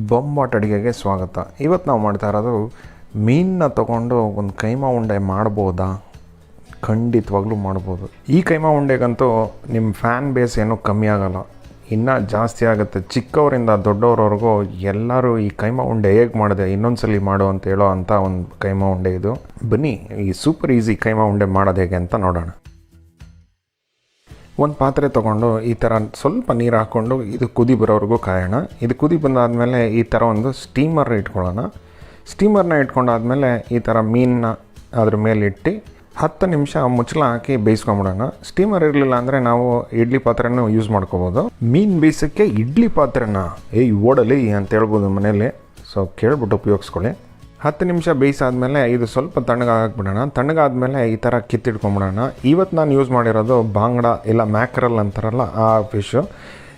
ಬೊಂಬಾಟ್ ಅಡುಗೆಗೆ ಸ್ವಾಗತ. ಇವತ್ತು ನಾವು ಮಾಡ್ತಾ ಇರೋದು ಮೀನನ್ನ ತೊಗೊಂಡು ಒಂದು ಕೈಮಾ ಉಂಡೆ ಮಾಡ್ಬೋದಾ? ಖಂಡಿತವಾಗ್ಲೂ ಮಾಡ್ಬೋದು. ಈ ಕೈಮಾ ಉಂಡೆಗಂತೂ ನಿಮ್ಮ ಫ್ಯಾನ್ ಬೇಸ್ ಏನೂ ಕಮ್ಮಿ ಆಗೋಲ್ಲ, ಇನ್ನೂ ಜಾಸ್ತಿ ಆಗುತ್ತೆ. ಚಿಕ್ಕವರಿಂದ ದೊಡ್ಡವ್ರವರೆಗೂ ಎಲ್ಲರೂ ಈ ಕೈಮಾ ಉಂಡೆ ಹೇಗೆ ಮಾಡಿದೆ ಇನ್ನೊಂದ್ಸಲಿ ಮಾಡು ಅಂತ ಹೇಳೋ ಅಂಥ ಒಂದು ಕೈಮಾ ಉಂಡೆ ಇದು. ಬನ್ನಿ ಈ ಸೂಪರ್ ಈಸಿ ಕೈಮಾ ಉಂಡೆ ಮಾಡೋದು ಹೇಗೆ ಅಂತ ನೋಡೋಣ. ಒಂದು ಪಾತ್ರೆ ತೊಗೊಂಡು ಈ ಥರ ಸ್ವಲ್ಪ ನೀರು ಹಾಕ್ಕೊಂಡು ಇದು ಕುದಿ ಬರೋವರೆಗೂ ಕಾಯೋಣ. ಇದು ಕುದಿ ಬಂದಾದಮೇಲೆ ಈ ಥರ ಒಂದು ಸ್ಟೀಮರ್ ಇಟ್ಕೊಳ್ಳೋಣ. ಸ್ಟೀಮರ್ನ ಇಟ್ಕೊಂಡಾದ್ಮೇಲೆ ಈ ಥರ ಮೀನನ್ನ ಅದ್ರ ಮೇಲೆ ಇಟ್ಟು 10 ನಿಮಿಷ ಮುಚ್ಚಳ ಹಾಕಿ ಬೇಯಿಸ್ಕೊಂಬಿಡೋಣ. ಸ್ಟೀಮರ್ ಇರಲಿಲ್ಲ ಅಂದರೆ ನಾವು ಇಡ್ಲಿ ಪಾತ್ರೆನೂ ಯೂಸ್ ಮಾಡ್ಕೋಬೋದು. ಮೀನು ಬೇಯಿಸೋಕ್ಕೆ ಇಡ್ಲಿ ಪಾತ್ರೆನ ಓಡಲಿ ಅಂತ ಹೇಳ್ಬೋದು ಮನೇಲಿ. ಸೊ ಕೇಳ್ಬಿಟ್ಟು ಉಪಯೋಗಿಸ್ಕೊಳ್ಳಿ. 10 ನಿಮಿಷ ಬೇಯಿಸಾದ್ಮೇಲೆ ಇದು ಸ್ವಲ್ಪ ತಣ್ಣಗಾಗ್ಬಿಡೋಣ. ತಣ್ಣಗಾದ್ಮೇಲೆ ಈ ಥರ ಕಿತ್ತಿಟ್ಕೊಂಬಿಡೋಣ. ಇವತ್ತು ನಾನು ಯೂಸ್ ಮಾಡಿರೋದು ಬಾಂಗ್ಡ ಇಲ್ಲ ಮ್ಯಾಕ್ರಲ್ ಅಂತಾರಲ್ಲ ಆ ಫಿಶ್ಶು.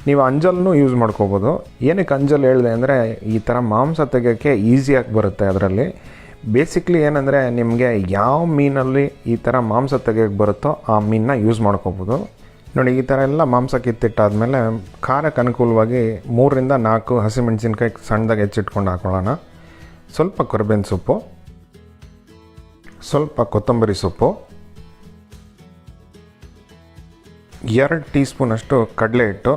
ನೀವು ಅಂಜಲ್ನೂ ಯೂಸ್ ಮಾಡ್ಕೋಬೋದು. ಏನಕ್ಕೆ ಅಂಜಲ್ ಹೇಳಿದೆ ಅಂದರೆ ಈ ಥರ ಮಾಂಸ ತೆಗೆಯೋಕ್ಕೆ ಈಸಿಯಾಗಿ ಬರುತ್ತೆ. ಅದರಲ್ಲಿ ಬೇಸಿಕ್ಲಿ ಏನಂದರೆ ನಿಮಗೆ ಯಾವ ಮೀನಲ್ಲಿ ಈ ಥರ ಮಾಂಸ ತೆಗೆಯೋಕ್ಕೆ ಬರುತ್ತೋ ಆ ಮೀನನ್ನ ಯೂಸ್ ಮಾಡ್ಕೋಬೋದು. ನೋಡಿ ಈ ಥರ ಎಲ್ಲ ಮಾಂಸ ಕಿತ್ತಿಟ್ಟಾದಮೇಲೆ ಖಾರಕ್ಕೆ ಅನುಕೂಲವಾಗಿ 3ರಿಂದ 4 ಹಸಿಮೆಣಸಿನ್ಕಾಯಿ ಸಣ್ಣದಾಗಿ ಹೆಚ್ಚಿಟ್ಕೊಂಡು ಹಾಕೊಳ್ಳೋಣ. ಸ್ವಲ್ಪ ಕರಿಬೇವಿನ ಸೊಪ್ಪು, ಸ್ವಲ್ಪ ಕೊತ್ತಂಬರಿ ಸೊಪ್ಪು, 2 ಟೀ ಸ್ಪೂನಷ್ಟು ಕಡಲೆ ಹಿಟ್ಟು,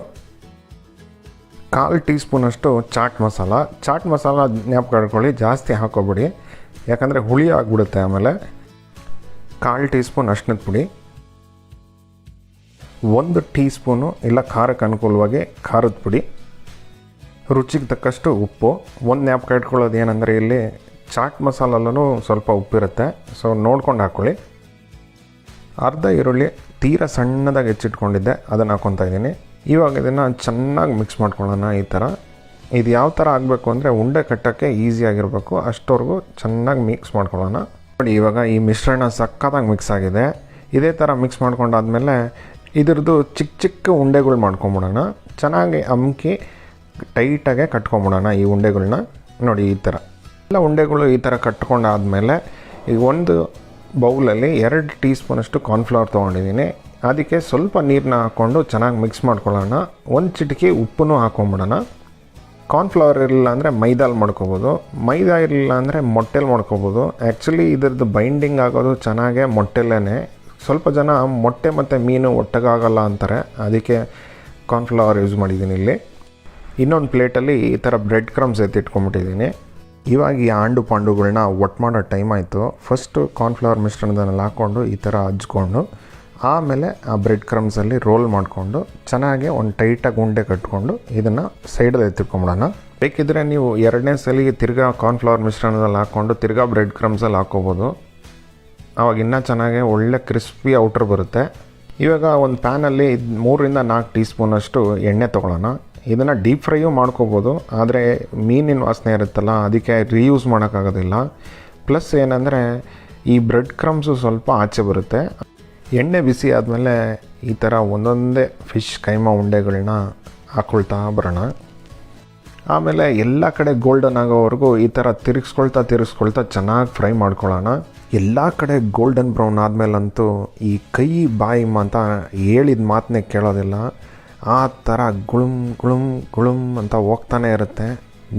1/4 ಟೀ ಸ್ಪೂನಷ್ಟು ಚಾಟ್ ಮಸಾಲ ಜ್ಞಾಪಕ ಇಟ್ಕೊಳ್ಳಿ, ಜಾಸ್ತಿ ಹಾಕೋಬೇಡಿ ಯಾಕಂದರೆ ಹುಳಿ ಆಗಿಬಿಡುತ್ತೆ. ಆಮೇಲೆ 1/4 ಟೀ ಸ್ಪೂನ್ ಅರಿಶಿಣದ ಪುಡಿ, 1 ಟೀ ಸ್ಪೂನು ಇಲ್ಲ ಖಾರಕ್ಕೆ ಅನುಕೂಲವಾಗಿ ಖಾರದ ಪುಡಿ, ರುಚಿಗೆ ತಕ್ಕಷ್ಟು ಉಪ್ಪು. ಒಂದು ಜ್ಞಾಪಕ ಇಟ್ಕೊಳ್ಳೋದು ಏನಂದರೆ ಇಲ್ಲಿ ಚಾಟ್ ಮಸಾಲಲ್ಲೂ ಸ್ವಲ್ಪ ಉಪ್ಪಿರುತ್ತೆ, ಸೊ ನೋಡ್ಕೊಂಡು ಹಾಕ್ಕೊಳ್ಳಿ. ಅರ್ಧ ಈರುಳ್ಳಿ ತೀರ ಸಣ್ಣದಾಗಿ ಹೆಚ್ಚಿಟ್ಕೊಂಡಿದ್ದೆ, ಅದನ್ನು ಹಾಕ್ಕೊತಾ ಇದ್ದೀನಿ. ಇವಾಗ ಇದನ್ನು ಚೆನ್ನಾಗಿ ಮಿಕ್ಸ್ ಮಾಡ್ಕೊಳ್ಳೋಣ. ಈ ಥರ ಇದು ಯಾವ ಥರ ಆಗಬೇಕು ಅಂದರೆ ಉಂಡೆ ಕಟ್ಟೋಕ್ಕೆ ಈಸಿಯಾಗಿರಬೇಕು, ಅಷ್ಟವರೆಗೂ ಚೆನ್ನಾಗಿ ಮಿಕ್ಸ್ ಮಾಡ್ಕೊಳ್ಳೋಣ. ನೋಡಿ ಇವಾಗ ಈ ಮಿಶ್ರಣ ಸಕ್ಕತ್ತಾಗಿ ಮಿಕ್ಸ್ ಆಗಿದೆ. ಇದೇ ಥರ ಮಿಕ್ಸ್ ಮಾಡ್ಕೊಂಡಾದ್ಮೇಲೆ ಇದ್ರದ್ದು ಚಿಕ್ಕ ಉಂಡೆಗಳು ಮಾಡ್ಕೊಂಬಿಡೋಣ. ಚೆನ್ನಾಗಿ ಅಮ್ಕಿ ಟೈಟಾಗೆ ಕಟ್ಕೊಂಬಿಡೋಣ ಈ ಉಂಡೆಗಳನ್ನ. ನೋಡಿ ಈ ಥರ ಎಲ್ಲ ಉಂಡೆಗಳು ಈ ಥರ ಕಟ್ಕೊಂಡಾದ್ಮೇಲೆ ಈಗ ಒಂದು ಬೌಲಲ್ಲಿ 2 ಟೀ ಸ್ಪೂನಷ್ಟು ಕಾರ್ನ್ಫ್ಲವರ್ ತೊಗೊಂಡಿದ್ದೀನಿ. ಅದಕ್ಕೆ ಸ್ವಲ್ಪ ನೀರನ್ನ ಹಾಕ್ಕೊಂಡು ಚೆನ್ನಾಗಿ ಮಿಕ್ಸ್ ಮಾಡ್ಕೊಳ್ಳೋಣ. 1 ಚಿಟಿಕೆ ಉಪ್ಪನ್ನು ಹಾಕ್ಕೊಂಬಿಡೋಣ. ಕಾರ್ನ್ಫ್ಲವರ್ ಇರಲಿಲ್ಲ ಅಂದರೆ ಮೈದಾಲ್ ಮಾಡ್ಕೋಬೋದು, ಮೈದಾ ಇರಲಿಲ್ಲ ಅಂದರೆ ಮೊಟ್ಟೆಲಿ ಮಾಡ್ಕೋಬೋದು. ಆ್ಯಕ್ಚುಲಿ ಇದ್ರದ್ದು ಬೈಂಡಿಂಗ್ ಆಗೋದು ಚೆನ್ನಾಗೇ ಮೊಟ್ಟೆಲ್ಲೇ. ಸ್ವಲ್ಪ ಜನ ಮೊಟ್ಟೆ ಮತ್ತು ಮೀನು ಒಟ್ಟಿಗಾಗಲ್ಲ ಅಂತಾರೆ, ಅದಕ್ಕೆ ಕಾರ್ನ್ಫ್ಲವರ್ ಯೂಸ್ ಮಾಡಿದ್ದೀನಿ ಇಲ್ಲಿ. ಇನ್ನೊಂದು ಪ್ಲೇಟಲ್ಲಿ ಈ ಥರ ಬ್ರೆಡ್ ಕ್ರಮ್ಸ್ ಎತ್ತಿಟ್ಕೊಂಬಿಟ್ಟಿದ್ದೀನಿ. ಇವಾಗ ಈ ಆಂಡು ಪಾಂಡುಗಳನ್ನ ಒಟ್ಟು ಮಾಡೋ ಟೈಮ್ ಆಯಿತು. ಫಸ್ಟು ಕಾರ್ನ್ಫ್ಲವರ್ ಮಿಶ್ರಣದಲ್ಲಿ ಹಾಕ್ಕೊಂಡು ಈ ಥರ ಹಚ್ಕೊಂಡು ಆಮೇಲೆ ಆ ಬ್ರೆಡ್ ಕ್ರಮ್ಸಲ್ಲಿ ರೋಲ್ ಮಾಡಿಕೊಂಡು ಚೆನ್ನಾಗಿ ಒಂದು ಟೈಟಾಗಿ ಉಂಡೆ ಕಟ್ಕೊಂಡು ಇದನ್ನು ಸೈಡಲ್ಲಿ ಎತ್ತಿಟ್ಕೊಂಬಿಡೋಣ. ಬೇಕಿದ್ದರೆ ನೀವು 2ನೇ ಸಲಿಗೆ ತಿರ್ಗಾ ಕಾರ್ನ್ಫ್ಲವರ್ ಮಿಶ್ರಣದಲ್ಲಿ ಹಾಕ್ಕೊಂಡು ತಿರ್ಗಾ ಬ್ರೆಡ್ ಕ್ರಮ್ಸಲ್ಲಿ ಹಾಕ್ಕೋಬೋದು. ಆವಾಗ ಇನ್ನೂ ಚೆನ್ನಾಗಿ ಒಳ್ಳೆ ಕ್ರಿಸ್ಪಿ ಔಟ್ರ್ ಬರುತ್ತೆ. ಇವಾಗ ಒಂದು ಪ್ಯಾನಲ್ಲಿ 3ರಿಂದ 4 ಟೀ ಸ್ಪೂನಷ್ಟು ಎಣ್ಣೆ ತೊಗೊಳ್ಳೋಣ. ಇದನ್ನು ಡೀಪ್ ಫ್ರೈಯೂ ಮಾಡ್ಕೋಬೋದು, ಆದರೆ ಮೀನಿನ ವಾಸನೆ ಇರುತ್ತಲ್ಲ ಅದಕ್ಕೆ ರೀಯೂಸ್ ಮಾಡೋಕ್ಕಾಗೋದಿಲ್ಲ. ಪ್ಲಸ್ ಏನಂದರೆ ಈ ಬ್ರೆಡ್ ಕ್ರಮ್ಸು ಸ್ವಲ್ಪ ಆಚೆ ಬರುತ್ತೆ. ಎಣ್ಣೆ ಬಿಸಿ ಆದಮೇಲೆ ಈ ಥರ ಒಂದೊಂದೇ ಫಿಶ್ ಕೈಮಾ ಉಂಡೆಗಳನ್ನ ಹಾಕ್ಕೊಳ್ತಾ ಬರೋಣ. ಆಮೇಲೆ ಎಲ್ಲ ಕಡೆ ಗೋಲ್ಡನ್ ಆಗೋವರೆಗೂ ಈ ಥರ ತಿರುಗಿಸ್ಕೊಳ್ತಾ ಚೆನ್ನಾಗಿ ಫ್ರೈ ಮಾಡ್ಕೊಳ್ಳೋಣ. ಎಲ್ಲ ಕಡೆ ಗೋಲ್ಡನ್ ಬ್ರೌನ್ ಆದಮೇಲಂತೂ ಈ ಕೈ ಬಾಯಿ ಅಂತ ಹೇಳಿದ ಮಾತನ್ನೇ ಕೇಳೋದಿಲ್ಲ. ಆ ಥರ ಗುಳುಮ್ ಅಂತ ಹೋಗ್ತಾನೆ ಇರುತ್ತೆ.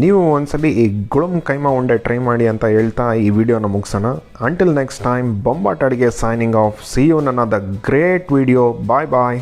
ನೀವು ಒಂದ್ಸಲಿ ಈ ಗುಳುಮ್ ಕೈಮಾ ಉಂಡೆ ಟ್ರೈ ಮಾಡಿ ಅಂತ ಹೇಳ್ತಾ ಈ ವಿಡಿಯೋನ ಮುಗಿಸೋಣ. ಅಂಟಿಲ್ ನೆಕ್ಸ್ಟ್ ಟೈಮ್, ಬೊಂಬಾಟ್ ಅಡುಗೆ ಸೈನಿಂಗ್ ಆಫ್. ಸಿ ಯು ನನ್ನ ದ ಗ್ರೇಟ್ ವಿಡಿಯೋ. ಬಾಯ್.